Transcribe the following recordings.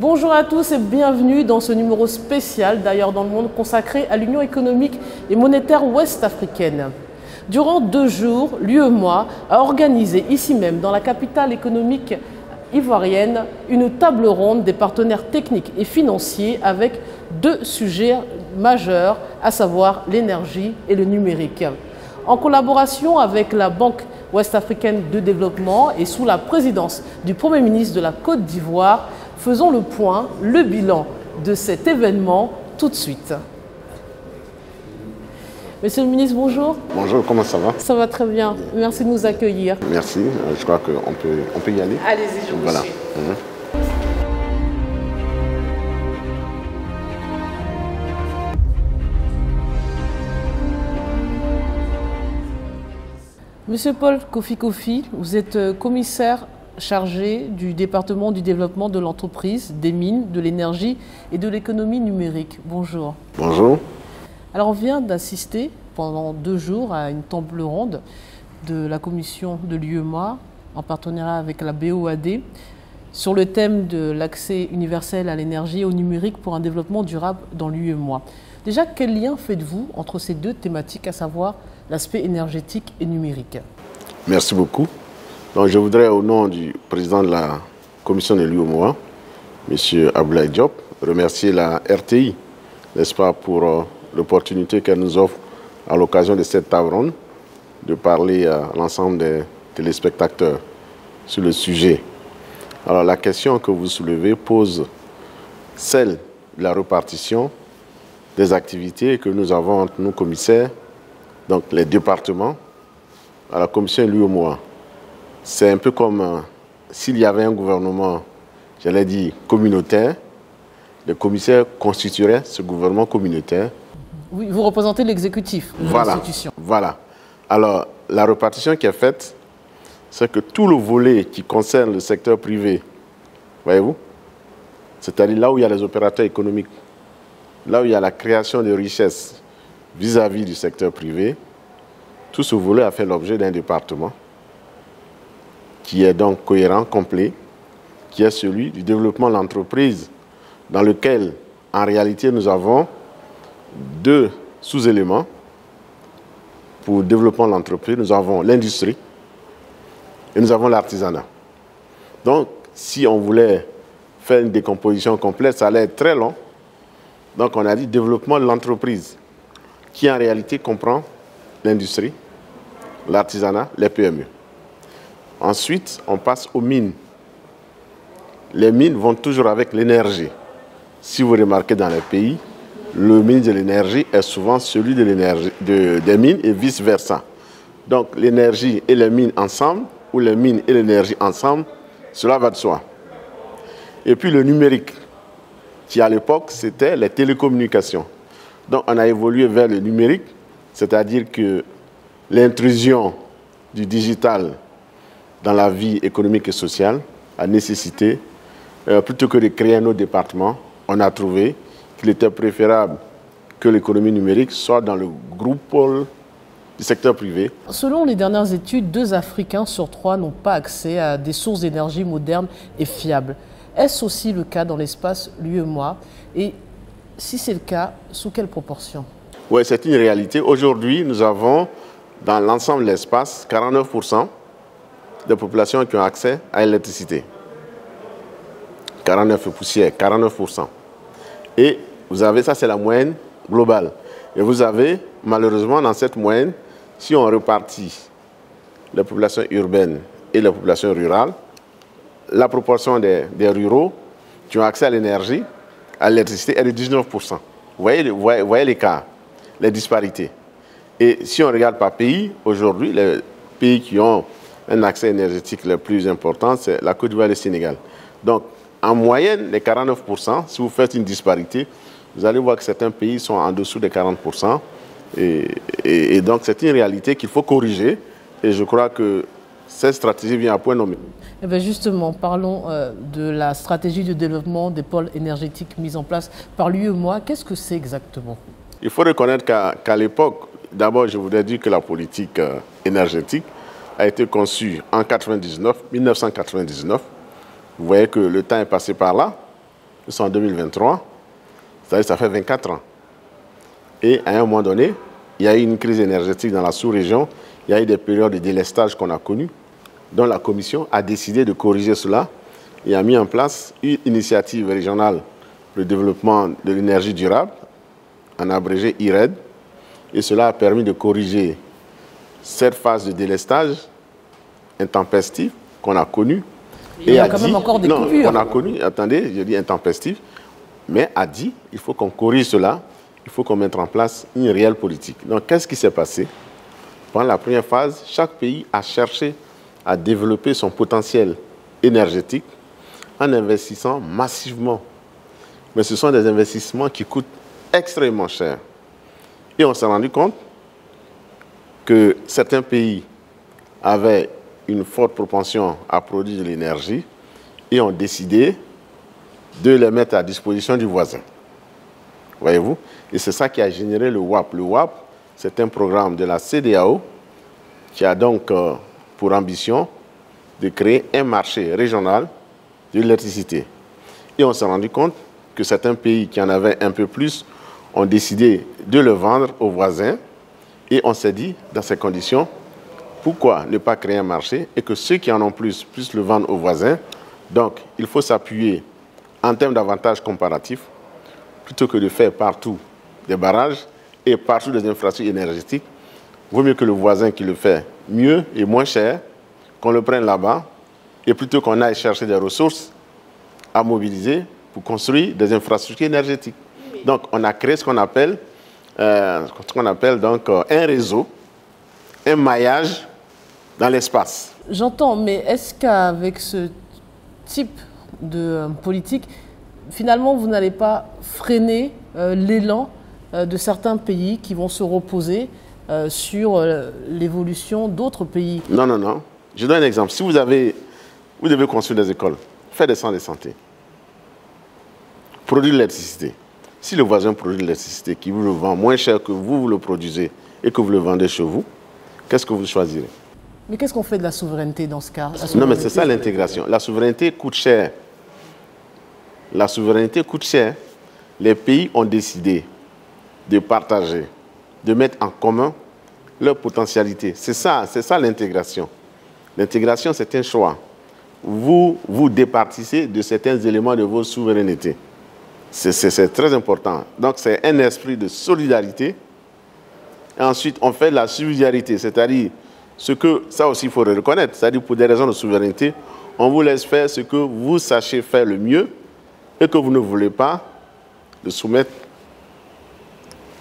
Bonjour à tous et bienvenue dans ce numéro spécial d'Ailleurs dans le monde consacré à l'Union économique et monétaire ouest-africaine. Durant 2 jours, l'UEMOA a organisé ici même dans la capitale économique ivoirienne une table ronde des partenaires techniques et financiers avec 2 sujets majeurs, à savoir l'énergie et le numérique. En collaboration avec la Banque ouest-africaine de développement et sous la présidence du Premier ministre de la Côte d'Ivoire, faisons le point, le bilan de cet événement tout de suite. Monsieur le ministre, bonjour. Bonjour, comment ça va? Ça va très bien. Merci de nous accueillir. Merci, je crois qu'on peut y aller. Allez-y, je vous suis. Monsieur Paul Kofi, vous êtes commissaire chargé du département du développement de l'entreprise, des mines, de l'énergie et de l'économie numérique. Bonjour. Bonjour. Alors on vient d'assister pendant 2 jours à une table ronde de la commission de l'UEMOA en partenariat avec la BOAD sur le thème de l'accès universel à l'énergie et au numérique pour un développement durable dans l'UEMOA. Déjà, quel lien faites-vous entre ces 2 thématiques, à savoir l'aspect énergétique et numérique? Merci beaucoup. Donc, je voudrais, au nom du président de la commission de l'UEMOA, M. Abdoulaye Diop, remercier la RTI, n'est-ce pas, pour l'opportunité qu'elle nous offre à l'occasion de cette table ronde de parler à l'ensemble des téléspectateurs sur le sujet. Alors, la question que vous soulevez pose celle de la répartition des activités que nous avons entre nos commissaires, donc les départements, à la commission de l'UEMOA. C'est un peu comme s'il y avait un gouvernement, j'allais dire, communautaire, les commissaires constitueraient ce gouvernement communautaire. Oui, vous représentez l'exécutif de l'institution. Voilà. Alors, la répartition qui est faite, c'est que tout le volet qui concerne le secteur privé, voyez-vous, c'est-à-dire là où il y a les opérateurs économiques, là où il y a la création de richesses vis-à-vis du secteur privé, tout ce volet a fait l'objet d'un département qui est donc cohérent, complet, qui est celui du développement de l'entreprise, dans lequel, en réalité, nous avons 2 sous-éléments pour le développement de l'entreprise. Nous avons l'industrie et nous avons l'artisanat. Donc, si on voulait faire une décomposition complète, ça allait être très long. Donc, on a dit développement de l'entreprise, qui en réalité comprend l'industrie, l'artisanat, les PME. Ensuite, on passe aux mines. Les mines vont toujours avec l'énergie. Si vous remarquez dans les pays, le ministre de l'énergie est souvent celui de l'énergie des mines et vice-versa. Donc, l'énergie et les mines ensemble, ou les mines et l'énergie ensemble, cela va de soi. Et puis le numérique, qui à l'époque, c'était les télécommunications. Donc, on a évolué vers le numérique, c'est-à-dire que l'intrusion du digital dans la vie économique et sociale a nécessité, plutôt que de créer un autre département, on a trouvé qu'il était préférable que l'économie numérique soit dans le groupe pôle du secteur privé. Selon les dernières études, 2 Africains sur 3 n'ont pas accès à des sources d'énergie modernes et fiables. Est-ce aussi le cas dans l'espace l'UEMOA? Et si c'est le cas, sous quelle proportion? Oui, c'est une réalité. Aujourd'hui, nous avons dans l'ensemble de l'espace 49% des populations qui ont accès à l'électricité. 49 poussières, 49%. Et vous avez, ça c'est la moyenne globale. Et vous avez, malheureusement, dans cette moyenne, si on répartit les populations urbaines et les populations rurales, la proportion des ruraux qui ont accès à l'énergie, à l'électricité, est de 19%. Vous voyez l'écart, les disparités. Et si on regarde par pays, aujourd'hui, les pays qui ont un accès énergétique le plus important, c'est la Côte d'Ivoire et le Sénégal. Donc, en moyenne, les 49%, si vous faites une disparité, vous allez voir que certains pays sont en dessous des 40%. Et donc, c'est une réalité qu'il faut corriger. Et je crois que cette stratégie vient à point nommé. Eh bien justement, parlons de la stratégie de développement des pôles énergétiques mise en place par l'UEMOA. Qu'est-ce que c'est exactement? Il faut reconnaître qu'à l'époque, d'abord, je voudrais dire que la politique énergétique a été conçue en 1999. Vous voyez que le temps est passé par là. Nous sommes en 2023, c'est-à-dire ça fait 24 ans. Et à un moment donné, il y a eu une crise énergétique dans la sous-région, il y a eu des périodes de délestage qu'on a connues, dont la Commission a décidé de corriger cela et a mis en place une initiative régionale pour le développement de l'énergie durable, en abrégé IRED, et cela a permis de corriger cette phase de délestage intempestif qu'on a connu. Il y a quand même encore des coupures. On a connu, attendez, je dis intempestif, mais a dit il faut qu'on corrige cela, il faut qu'on mette en place une réelle politique. Donc, qu'est-ce qui s'est passé? Pendant la première phase, chaque pays a cherché à développer son potentiel énergétique en investissant massivement. Mais ce sont des investissements qui coûtent extrêmement cher. Et on s'est rendu compte que certains pays avaient une forte propension à produire de l'énergie et ont décidé de les mettre à disposition du voisin. Voyez-vous? Et c'est ça qui a généré le WAP. Le WAP, c'est un programme de la CEDEAO qui a donc pour ambition de créer un marché régional de l'électricité. Et on s'est rendu compte que certains pays qui en avaient un peu plus ont décidé de le vendre aux voisins. Et on s'est dit, dans ces conditions, pourquoi ne pas créer un marché et que ceux qui en ont plus puissent le vendre aux voisins? Donc, il faut s'appuyer en termes d'avantages comparatifs, plutôt que de faire partout des barrages et partout des infrastructures énergétiques. Vaut mieux que le voisin qui le fait mieux et moins cher, qu'on le prenne là-bas, et plutôt qu'on aille chercher des ressources à mobiliser pour construire des infrastructures énergétiques. Donc, on a créé ce qu'on appelle donc, un réseau, un maillage dans l'espace. J'entends, mais est-ce qu'avec ce type de politique, finalement, vous n'allez pas freiner l'élan de certains pays qui vont se reposer sur l'évolution d'autres pays? Non, non, non. Je donne un exemple. Si vous devez construire des écoles, faire des centres de santé, produire de l'électricité. Si le voisin produit de l'électricité qui vous le vend moins cher que vous le produisez et que vous le vendez chez vous, qu'est-ce que vous choisirez? Mais qu'est-ce qu'on fait de la souveraineté dans ce cas? Non, mais c'est ça l'intégration. La souveraineté coûte cher. La souveraineté coûte cher. Les pays ont décidé de partager, de mettre en commun leurs potentialités. C'est ça l'intégration. L'intégration, c'est un choix. Vous départissez de certains éléments de vos souverainetés. C'est très important. Donc, c'est un esprit de solidarité. Et ensuite, on fait de la subsidiarité, c'est-à-dire ça aussi, il faut le reconnaître. C'est-à-dire, pour des raisons de souveraineté, on vous laisse faire ce que vous sachez faire le mieux et que vous ne voulez pas le soumettre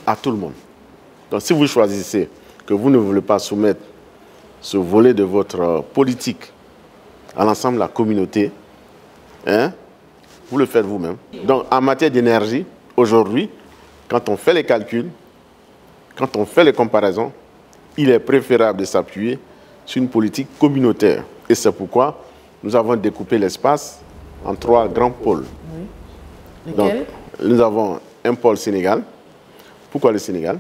à tout le monde. Donc, si vous choisissez que vous ne voulez pas soumettre ce volet de votre politique à l'ensemble de la communauté, vous le faites vous-même. Donc, en matière d'énergie, aujourd'hui, quand on fait les calculs, quand on fait les comparaisons, il est préférable de s'appuyer sur une politique communautaire. Et c'est pourquoi nous avons découpé l'espace en 3 grands pôles. Oui. Donc, nous avons un pôle Sénégal. Pourquoi le Sénégal?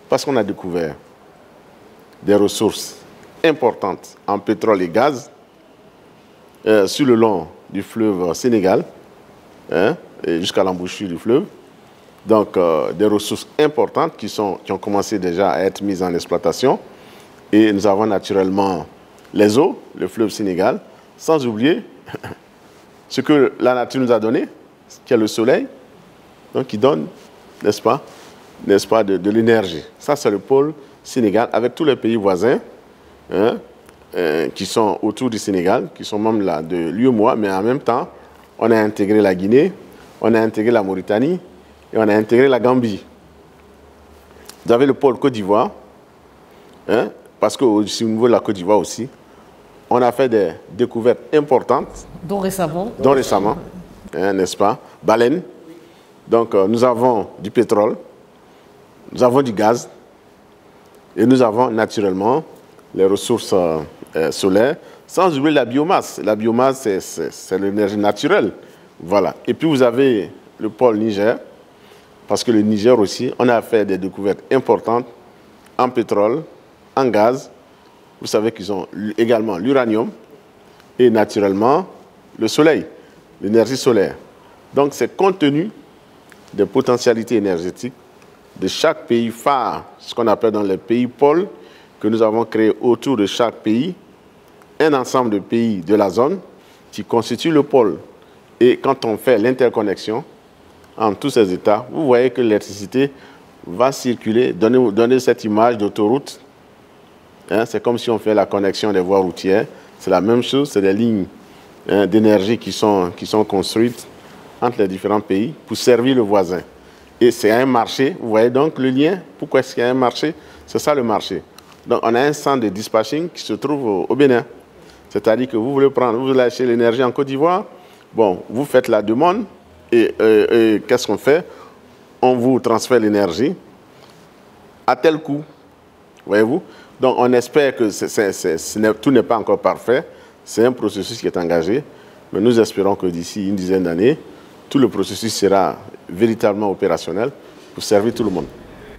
Parce qu'on a découvert des ressources importantes en pétrole et gaz sur le long du fleuve Sénégal, jusqu'à l'embouchure du fleuve. Donc, des ressources importantes qui ont commencé déjà à être mises en exploitation. Et nous avons naturellement les eaux, le fleuve Sénégal, sans oublier ce que la nature nous a donné, qui est le soleil, donc qui donne, n'est-ce pas, de l'énergie. Ça, c'est le pôle Sénégal, avec tous les pays voisins qui sont autour du Sénégal, qui sont membres là, de l'UEMOA, mais en même temps, on a intégré la Guinée, on a intégré la Mauritanie, et on a intégré la Gambie. Vous avez le pôle Côte d'Ivoire, parce qu'au niveau de la Côte d'Ivoire aussi, on a fait des découvertes importantes. Dont récemment. N'est-ce pas? Baleine. Donc, nous avons du pétrole, nous avons du gaz, et nous avons naturellement les ressources solaires, sans oublier la biomasse. La biomasse, c'est l'énergie naturelle. Voilà. Et puis, vous avez le pôle Niger, parce que le Niger aussi, on a fait des découvertes importantes en pétrole, en gaz. Vous savez qu'ils ont également l'uranium et naturellement le soleil, l'énergie solaire. Donc, c'est compte tenu des potentialités énergétiques de chaque pays phare, ce qu'on appelle dans les pays pôles, que nous avons créé autour de chaque pays, un ensemble de pays de la zone qui constitue le pôle. Et quand on fait l'interconnexion entre tous ces États, vous voyez que l'électricité va circuler, donner cette image d'autoroute. Hein, c'est comme si on fait la connexion des voies routières. C'est la même chose, c'est des lignes d'énergie qui sont construites entre les différents pays pour servir le voisin. Et c'est un marché, vous voyez donc le lien. Pourquoi est-ce qu'il y a un marché? C'est ça le marché. Donc on a un centre de dispatching qui se trouve au Bénin. C'est-à-dire que vous voulez acheter l'énergie en Côte d'Ivoire, bon, vous faites la demande et qu'est-ce qu'on fait? On vous transfère l'énergie à tel coût, voyez-vous? Donc on espère que tout n'est pas encore parfait, c'est un processus qui est engagé, mais nous espérons que d'ici une dizaine d'années, tout le processus sera véritablement opérationnel pour servir tout le monde.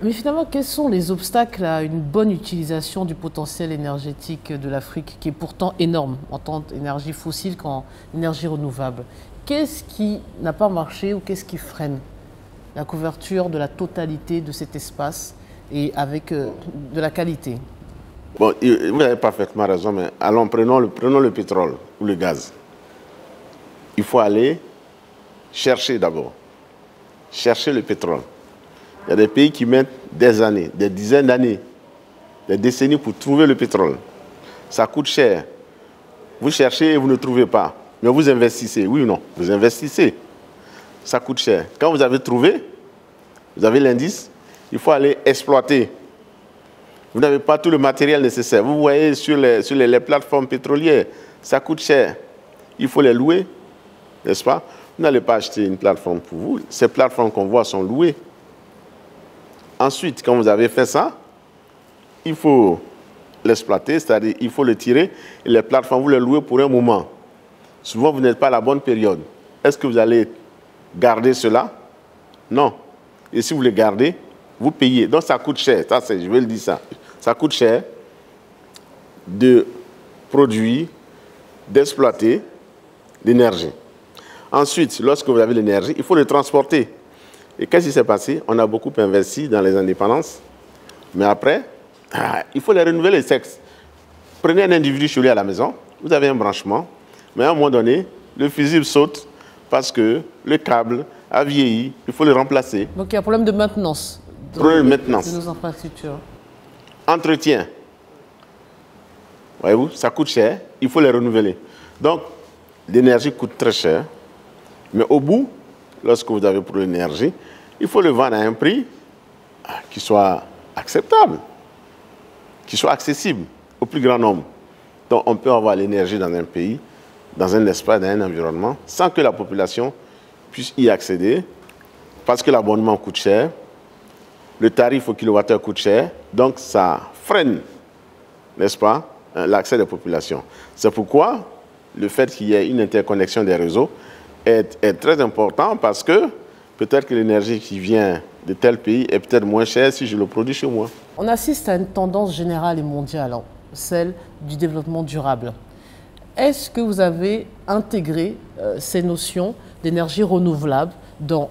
Mais finalement, quels sont les obstacles à une bonne utilisation du potentiel énergétique de l'Afrique, qui est pourtant énorme en tant qu'énergie fossile qu'en énergie renouvelable? Qu'est-ce qui n'a pas marché ou qu'est-ce qui freine la couverture de la totalité de cet espace et avec de la qualité? Bon, vous avez parfaitement raison, mais allons, prenons le pétrole ou le gaz. Il faut aller chercher d'abord. Chercher le pétrole. Il y a des pays qui mettent des années, des dizaines d'années, des décennies pour trouver le pétrole. Ça coûte cher. Vous cherchez et vous ne trouvez pas. Mais vous investissez, oui ou non? Vous investissez. Ça coûte cher. Quand vous avez trouvé, vous avez l'indice, il faut aller exploiter. Vous n'avez pas tout le matériel nécessaire. Vous voyez sur les plateformes pétrolières, ça coûte cher. Il faut les louer, n'est-ce pas? Vous n'allez pas acheter une plateforme pour vous. Ces plateformes qu'on voit sont louées. Ensuite, quand vous avez fait ça, il faut l'exploiter, c'est-à-dire il faut le tirer. Et les plateformes, vous les louez pour un moment. Souvent, vous n'êtes pas à la bonne période. Est-ce que vous allez garder cela? Non. Et si vous les gardez, vous payez. Donc, ça coûte cher. Ça, je vais le dire ça. Ça coûte cher de produire, d'exploiter l'énergie. Ensuite, lorsque vous avez l'énergie, il faut le transporter. Et qu'est-ce qui s'est passé? On a beaucoup investi dans les indépendances, mais après, il faut les renouveler. Prenez un individu chez lui à la maison, vous avez un branchement, mais à un moment donné, le fusible saute parce que le câble a vieilli, il faut le remplacer. Donc il y a un problème de maintenance. Problème de maintenance. De nos infrastructures. Entretien. Voyez-vous, ça coûte cher, il faut les renouveler. Donc, l'énergie coûte très cher, mais au bout, lorsque vous avez pour l'énergie, il faut le vendre à un prix qui soit acceptable, qui soit accessible au plus grand nombre. Donc on peut avoir l'énergie dans un pays, dans un espace, dans un environnement, sans que la population puisse y accéder, parce que l'abonnement coûte cher, le tarif au kilowattheure coûte cher, donc ça freine, n'est-ce pas, l'accès des populations. C'est pourquoi le fait qu'il y ait une interconnexion des réseaux est très important, parce que peut-être que l'énergie qui vient de tel pays est peut-être moins chère si je le produis chez moi. On assiste à une tendance générale et mondiale, celle du développement durable. Est-ce que vous avez intégré ces notions d'énergie renouvelable dans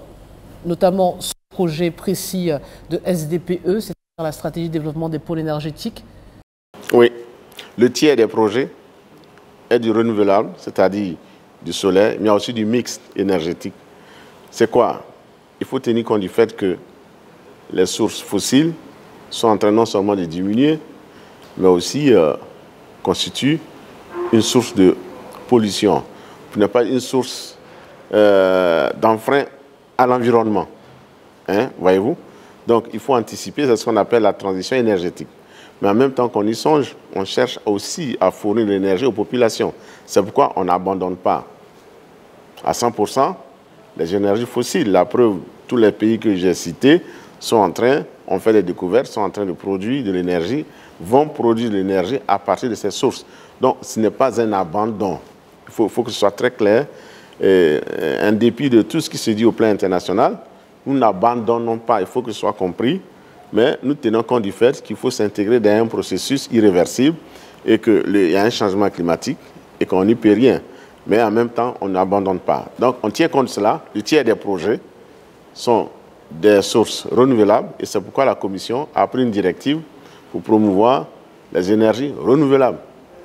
notamment ce projet précis de SDPE, c'est-à-dire la stratégie de développement des pôles énergétiques? Oui, le tiers des projets est du renouvelable, c'est-à-dire du solaire, mais il y a aussi du mix énergétique. C'est quoi? Il faut tenir compte du fait que les sources fossiles sont en train non seulement de diminuer, mais aussi constituent une source de pollution, pour ne pas une source d'enfrein à l'environnement. Hein, voyez-vous? Donc il faut anticiper, c'est ce qu'on appelle la transition énergétique. Mais en même temps qu'on y songe, on cherche aussi à fournir de l'énergie aux populations. C'est pourquoi on n'abandonne pas à 100% les énergies fossiles. La preuve, tous les pays que j'ai cités ont fait des découvertes, sont en train de produire de l'énergie, vont produire de l'énergie à partir de ces sources. Donc ce n'est pas un abandon. Il faut que ce soit très clair. En dépit de tout ce qui se dit au plan international, nous n'abandonnons pas, il faut que ce soit compris, mais nous tenons compte du fait qu'il faut s'intégrer dans un processus irréversible et qu'il y a un changement climatique et qu'on n'y peut rien. mais en même temps, on n'abandonne pas. Donc, on tient compte de cela. Le tiers des projets sont des sources renouvelables et c'est pourquoi la Commission a pris une directive pour promouvoir les énergies renouvelables.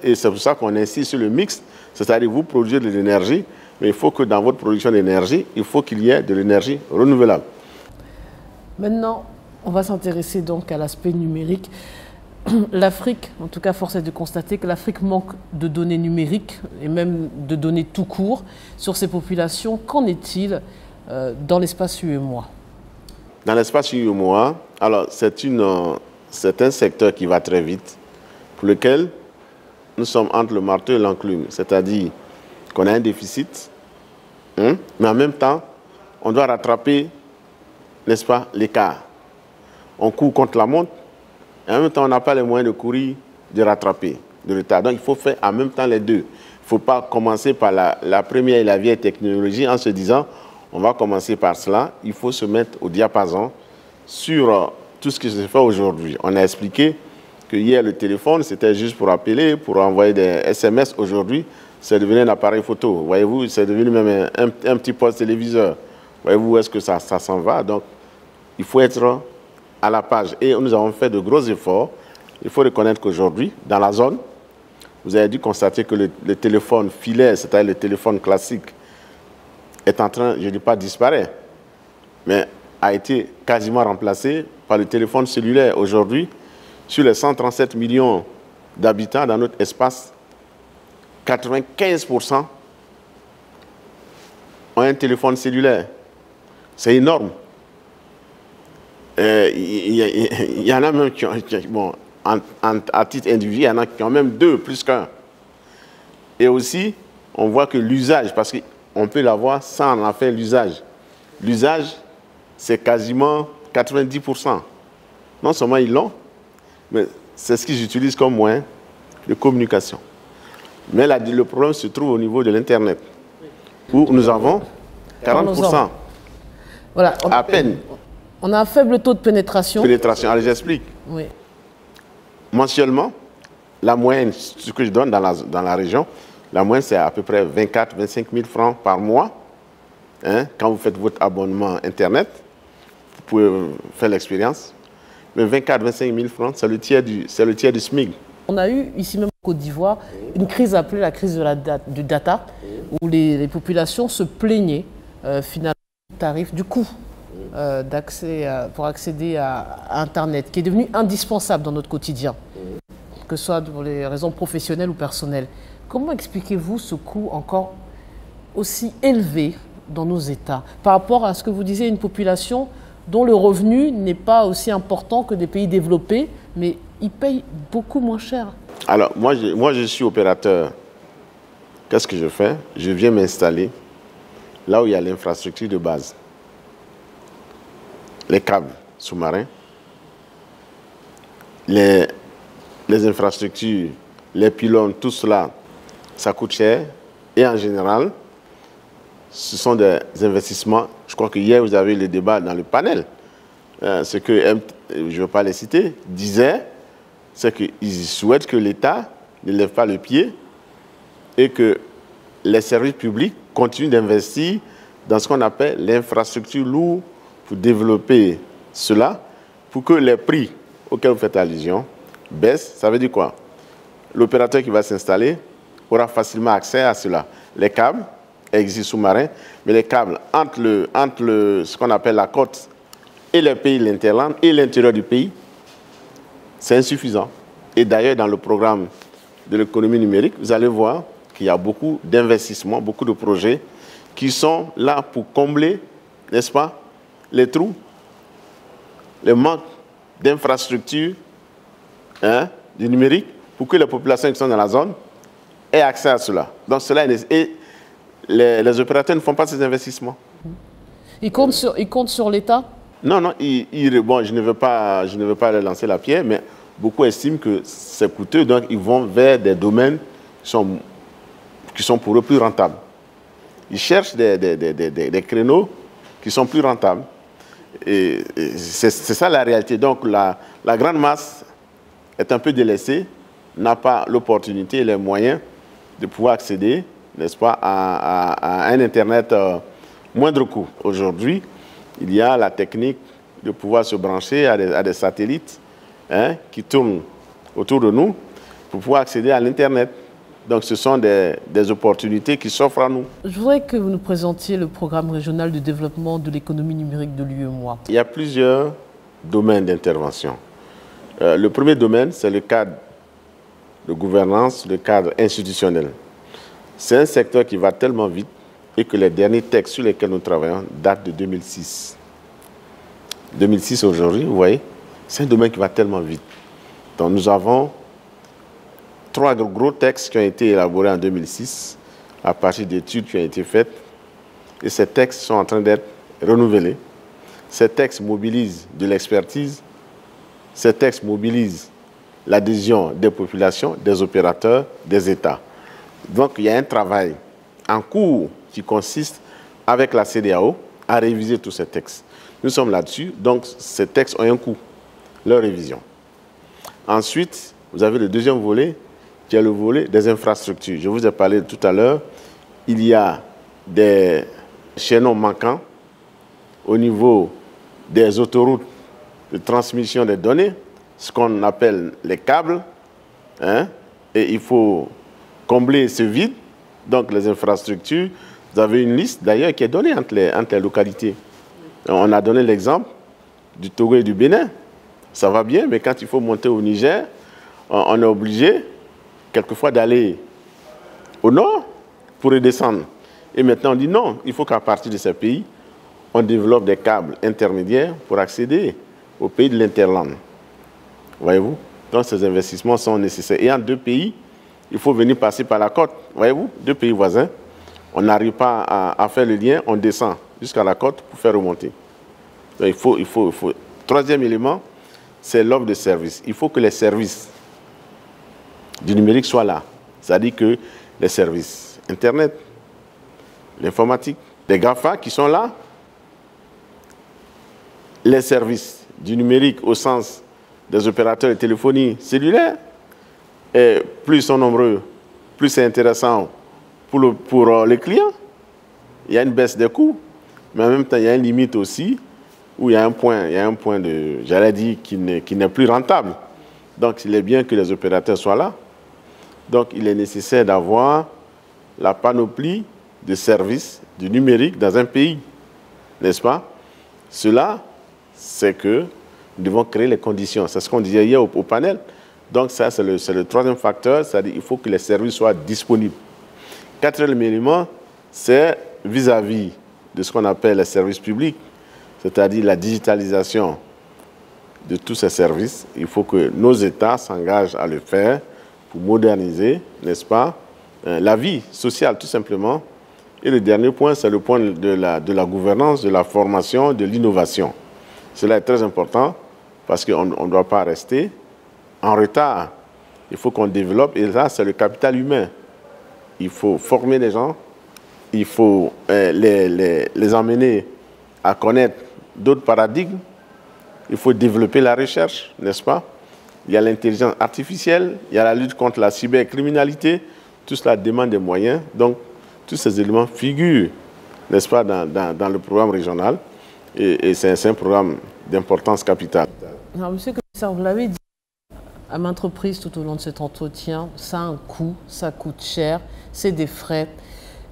Et c'est pour ça qu'on insiste sur le mix, c'est-à-dire vous produire de l'énergie, mais il faut que dans votre production d'énergie, il faut qu'il y ait de l'énergie renouvelable. Maintenant, on va s'intéresser donc à l'aspect numérique. L'Afrique, en tout cas, force est de constater que l'Afrique manque de données numériques et même de données tout court sur ces populations. Qu'en est-il dans l'espace UEMOA? Dans l'espace UEMOA, alors c'est un secteur qui va très vite, pour lequel nous sommes entre le marteau et l'enclume, c'est-à-dire qu'on a un déficit, mais en même temps, on doit rattraper, n'est-ce pas, l'écart. On court contre la montre, et en même temps, on n'a pas les moyens de courir, de rattraper le retard. Donc, il faut faire en même temps les deux. Il ne faut pas commencer par la première et la vieille technologie en se disant, on va commencer par cela. Il faut se mettre au diapason sur tout ce qui se fait aujourd'hui. On a expliqué que hier, le téléphone, c'était juste pour appeler, pour envoyer des SMS. Aujourd'hui, c'est devenu un appareil photo. Voyez-vous, c'est devenu même un petit poste téléviseur. Voyez-vous où est-ce que ça s'en va? Donc, il faut être à la page. Et nous avons fait de gros efforts. Il faut reconnaître qu'aujourd'hui, dans la zone, vous avez dû constater que le téléphone filaire, c'est-à-dire le téléphone classique, est en train, je ne dis pas disparaître, mais a été quasiment remplacé par le téléphone cellulaire. Aujourd'hui, sur les 137 millions d'habitants dans notre espace, 95% ont un téléphone cellulaire. C'est énorme. Il y en a même qui ont, bon, à titre individuel, il y en a qui ont même deux, plus qu'un. Et aussi, on voit que l'usage, parce qu'on peut l'avoir sans en faire l'usage. L'usage, c'est quasiment 90%. Non seulement ils l'ont, mais c'est ce qu'ils utilisent comme moyen de communication. Mais le problème se trouve au niveau de l'Internet, où nous avons 40%. Voilà, à peine. On a un faible taux de pénétration. Pénétration, allez, j'explique. Oui. Mensuellement, la moyenne, ce que je donne dans la région, la moyenne c'est à peu près 24-25 000 francs par mois. Quand vous faites votre abonnement Internet, vous pouvez faire l'expérience. Mais 24-25 000 francs, c'est le tiers du SMIC. On a eu ici même en Côte d'Ivoire une crise appelée la crise du data, où les populations se plaignaient finalement du tarif, du coût d'accès pour accéder à Internet, qui est devenu indispensable dans notre quotidien, que ce soit pour les raisons professionnelles ou personnelles. Comment expliquez-vous ce coût encore aussi élevé dans nos États par rapport à ce que vous disiez, une population dont le revenu n'est pas aussi important que des pays développés, mais ils payent beaucoup moins cher? Alors, moi, je suis opérateur. Qu'est-ce que je fais? Je viens m'installer là où il y a l'infrastructure de base. Les câbles sous-marins, les infrastructures, les pylônes, tout cela, ça coûte cher. Et en général, ce sont des investissements. Je crois que hier, vous avez eu le débat dans le panel. Ce que, je ne veux pas les citer, disait, c'est qu'ils souhaitent que l'État ne lève pas le pied et que les services publics continuent d'investir dans ce qu'on appelle l'infrastructure lourde pour développer cela, pour que les prix auxquels vous faites allusion baissent. Ça veut dire quoi? L'opérateur qui va s'installer aura facilement accès à cela. Les câbles existent sous-marins, mais les câbles entre ce qu'on appelle la côte et les pays, l'interland et l'intérieur du pays, c'est insuffisant. Et d'ailleurs, dans le programme de l'économie numérique, vous allez voir qu'il y a beaucoup d'investissements, beaucoup de projets qui sont là pour combler, n'est-ce pas, les trous, le manque d'infrastructures du numérique pour que les populations qui sont dans la zone aient accès à cela. Donc cela et les opérateurs ne font pas ces investissements. Ils comptent sur l'État? Non, bon, je ne veux pas leur lancer la pierre, mais beaucoup estiment que c'est coûteux, donc ils vont vers des domaines qui sont pour eux plus rentables. Ils cherchent des créneaux qui sont plus rentables. Et c'est ça la réalité. Donc la grande masse est un peu délaissée, n'a pas l'opportunité et les moyens de pouvoir accéder, n'est-ce pas, à un Internet moindre coût. Aujourd'hui, il y a la technique de pouvoir se brancher à des satellites qui tournent autour de nous pour pouvoir accéder à l'Internet. Donc ce sont des opportunités qui s'offrent à nous. Je voudrais que vous nous présentiez le programme régional de développement de l'économie numérique de l'UEMOA. Il y a plusieurs domaines d'intervention. Le premier domaine, c'est le cadre de gouvernance, le cadre institutionnel. C'est un secteur qui va tellement vite et que les derniers textes sur lesquels nous travaillons datent de 2006. 2006 aujourd'hui, vous voyez, c'est un domaine qui va tellement vite. Donc nous avons 3 gros textes qui ont été élaborés en 2006 à partir d'études qui ont été faites. Et ces textes sont en train d'être renouvelés. Ces textes mobilisent de l'expertise. Ces textes mobilisent l'adhésion des populations, des opérateurs, des États. Donc il y a un travail en cours qui consiste avec la CEDEAO à réviser tous ces textes. Nous sommes là-dessus, donc ces textes ont un coût, leur révision. Ensuite, vous avez le deuxième volet, qui est le volet des infrastructures. Je vous ai parlé tout à l'heure, il y a des chaînons manquants au niveau des autoroutes de transmission des données, ce qu'on appelle les câbles, et il faut combler ce vide. Donc les infrastructures, vous avez une liste d'ailleurs qui est donnée entre les localités. On a donné l'exemple du Togo et du Bénin. Ça va bien, mais quand il faut monter au Niger, on est obligé quelquefois d'aller au nord pour redescendre. Et maintenant on dit non, il faut qu'à partir de ces pays, on développe des câbles intermédiaires pour accéder aux pays de l'interland. Voyez-vous? Donc ces investissements sont nécessaires. Et en 2 pays, il faut venir passer par la côte. Voyez-vous? 2 pays voisins. On n'arrive pas à faire le lien, on descend jusqu'à la côte pour faire remonter. Donc il faut. Troisième élément, c'est l'offre de services. Il faut que les services du numérique soient là. C'est-à-dire que les services Internet, l'informatique, les GAFA qui sont là, les services du numérique au sens des opérateurs de téléphonie cellulaire, et plus ils sont nombreux, plus c'est intéressant pour les clients. Il y a une baisse des coûts, mais en même temps, il y a une limite aussi, où il y a un point de, j'allais dire, qui n'est plus rentable. Donc, il est bien que les opérateurs soient là. Donc, il est nécessaire d'avoir la panoplie de services du numérique dans un pays, n'est-ce pas? Cela, c'est que nous devons créer les conditions. C'est ce qu'on disait hier au panel. Donc, ça, c'est le troisième facteur, c'est-à-dire qu'il faut que les services soient disponibles. Quatrième élément, c'est vis-à-vis de ce qu'on appelle les services publics, c'est-à-dire la digitalisation de tous ces services. Il faut que nos États s'engagent à le faire pour moderniser, n'est-ce pas, la vie sociale, tout simplement. Et le dernier point, c'est le point de la gouvernance, de la formation, de l'innovation. Cela est très important parce qu'on ne doit pas rester en retard. Il faut qu'on développe, et là, c'est le capital humain. Il faut former les gens, il faut les emmener à connaître d'autres paradigmes, il faut développer la recherche, n'est-ce pas? Il y a l'intelligence artificielle, il y a la lutte contre la cybercriminalité, tout cela demande des moyens. Donc, tous ces éléments figurent, n'est-ce pas, dans le programme régional, et c'est un programme d'importance capitale. Alors, monsieur le commissaire, vous l'avez dit à maintes reprises tout au long de cet entretien, ça a un coût, ça coûte cher, c'est des frais.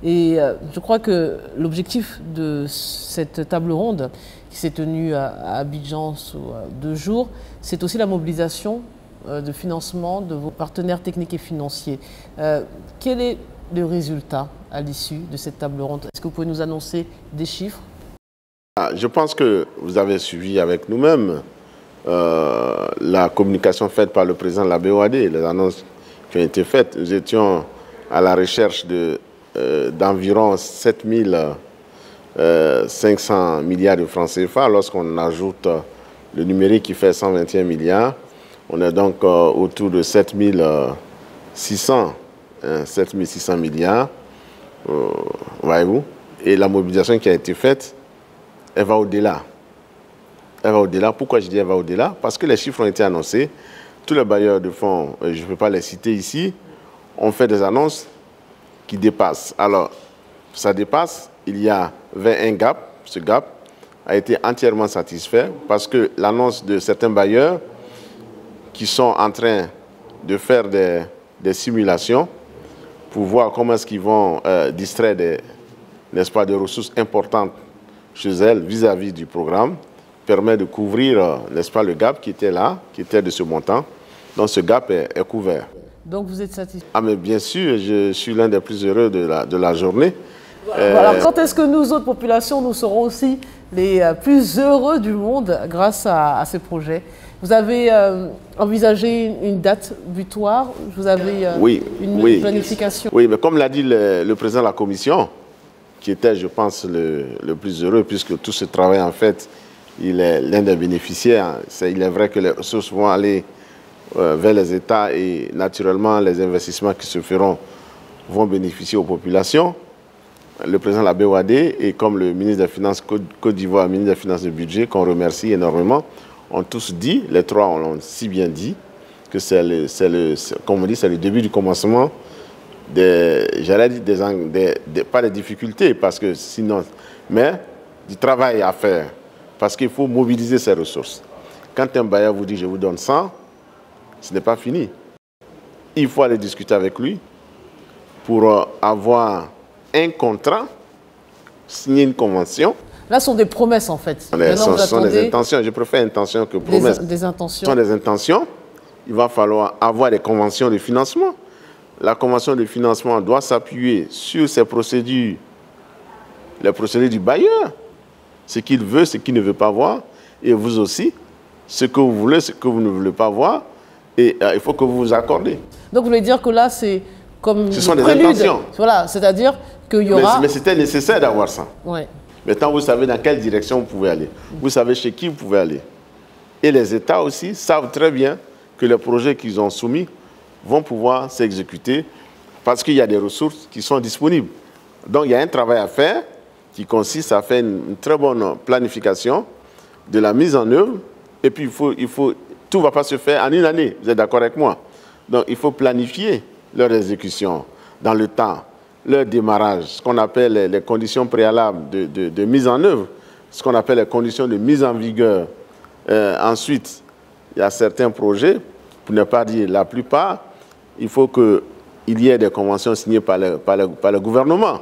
Et je crois que l'objectif de cette table ronde qui s'est tenue à Abidjan sous 2 jours, c'est aussi la mobilisation de financement de vos partenaires techniques et financiers. Quel est le résultat à l'issue de cette table ronde? Est-ce que vous pouvez nous annoncer des chiffres? Je pense que vous avez suivi avec nous-mêmes la communication faite par le président de la BOAD, les annonces qui ont été faites. Nous étions à la recherche d'environ 7500 milliards de francs CFA. Lorsqu'on ajoute le numérique qui fait 121 milliards, on est donc autour de 7600 milliards, voyez-vous. Et la mobilisation qui a été faite, elle va au-delà. Elle va au-delà. Pourquoi je dis elle va au-delà? Parce que les chiffres ont été annoncés. Tous les bailleurs de fonds, je ne peux pas les citer ici, ont fait des annonces qui dépasse. Alors, ça dépasse, il y avait un gap. Ce gap a été entièrement satisfait parce que l'annonce de certains bailleurs qui sont en train de faire des simulations pour voir comment est-ce qu'ils vont distraire n'est-ce pas, des ressources importantes chez elles vis-à-vis du programme, permet de couvrir, n'est-ce pas, le gap qui était là, qui était de ce montant. Donc ce gap est couvert. Donc vous êtes satisfait? Ah mais bien sûr, je suis l'un des plus heureux de la journée. Alors quand est-ce que nous autres populations, nous serons aussi les plus heureux du monde grâce à ces projets? Vous avez envisagé une date butoir? Vous avez une planification? Oui, mais comme l'a dit le président de la commission, qui était, je pense, le plus heureux, puisque tout ce travail, en fait, il est l'un des bénéficiaires. Il est vrai que les ressources vont aller vers les États et, naturellement, les investissements qui se feront vont bénéficier aux populations. Le président de la BOAD et comme le ministre des Finances Côte d'Ivoire, ministre des Finances et du Budget, qu'on remercie énormément, ont tous dit, les trois ont si bien dit, que comme on dit, c'est le début du commencement j'allais dire pas des difficultés, parce que sinon, mais du travail à faire, parce qu'il faut mobiliser ces ressources. Quand un bailleur vous dit, je vous donne 100, ce n'est pas fini. Il faut aller discuter avec lui pour avoir un contrat, signer une convention. Là, ce sont des promesses, en fait. Ce sont des intentions. Je préfère intentions que promesses. Des intentions. Ce sont des intentions. Il va falloir avoir des conventions de financement. La convention de financement doit s'appuyer sur ces procédures, les procédures du bailleur, ce qu'il veut, ce qu'il ne veut pas voir, et vous aussi, ce que vous voulez, ce que vous ne voulez pas voir, et il faut que vous vous accordez. Donc vous voulez dire que là, c'est comme ce sont des intentions. Voilà, c'est-à-dire qu'il y aura... Mais c'était nécessaire d'avoir ça. Ouais. Maintenant, vous savez dans quelle direction vous pouvez aller. Vous savez chez qui vous pouvez aller. Et les États aussi savent très bien que les projets qu'ils ont soumis vont pouvoir s'exécuter parce qu'il y a des ressources qui sont disponibles. Donc, il y a un travail à faire qui consiste à faire une très bonne planification de la mise en œuvre. Et puis, tout ne va pas se faire en une année. Vous êtes d'accord avec moi? Donc, il faut planifier leur exécution dans le temps, leur démarrage, ce qu'on appelle les conditions préalables de mise en œuvre, ce qu'on appelle les conditions de mise en vigueur. Ensuite, il y a certains projets, pour ne pas dire la plupart, il faut qu'il y ait des conventions signées par le gouvernement.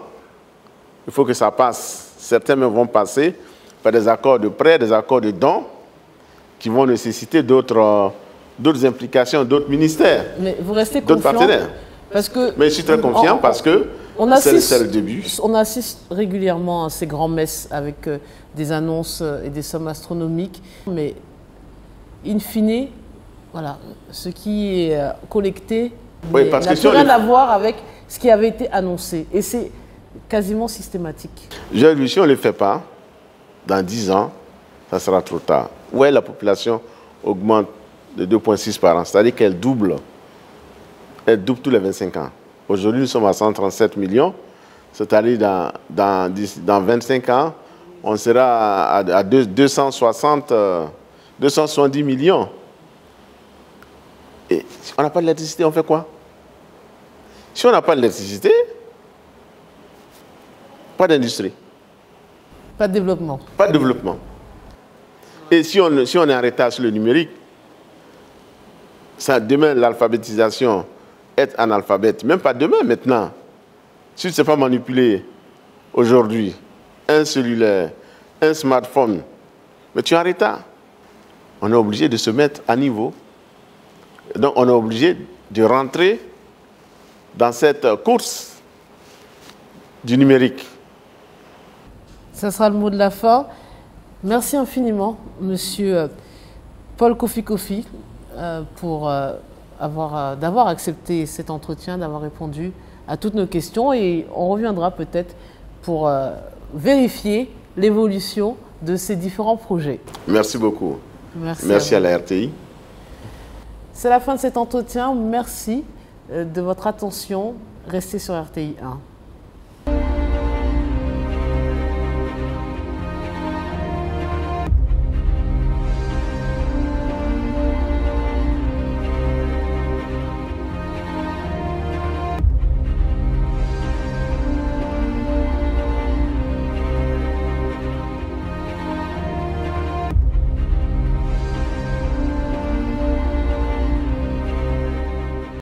Il faut que ça passe. Certains même vont passer par des accords de prêt, des accords de dons, qui vont nécessiter d'autres implications, d'autres ministères, mais vous restez d'autres partenaires. Parce que mais je suis très confiant parce que c'est le début. On assiste régulièrement à ces grands-messes avec des annonces et des sommes astronomiques. Mais in fine, voilà, ce qui est collecté n'a plus rien à voir avec ce qui avait été annoncé. Et c'est quasiment systématique. Si on ne le fait pas, dans 10 ans, ça sera trop tard. Ouais, la population augmente de 2,6 par an, c'est-à-dire qu'elle double. Elle double tous les 25 ans. Aujourd'hui, nous sommes à 137 millions. C'est-à-dire dans 25 ans, on sera à 270 millions. Et si on n'a pas d'électricité, on fait quoi? Si on n'a pas d'électricité, pas d'industrie. Pas de développement. Pas de développement. Et si on est en retard sur le numérique, demain, l'alphabétisation, être analphabète, même pas demain, maintenant. Si tu ne sais pas manipuler aujourd'hui un cellulaire, un smartphone, mais tu es en retard. On est obligé de se mettre à niveau. Donc, on est obligé de rentrer dans cette course du numérique. Ça sera le mot de la fin. Merci infiniment, monsieur Paul Kofi Kofi, d'avoir accepté cet entretien, d'avoir répondu à toutes nos questions. Et on reviendra peut-être pour vérifier l'évolution de ces différents projets. Merci beaucoup. Merci à la RTI. C'est la fin de cet entretien. Merci de votre attention. Restez sur RTI 1.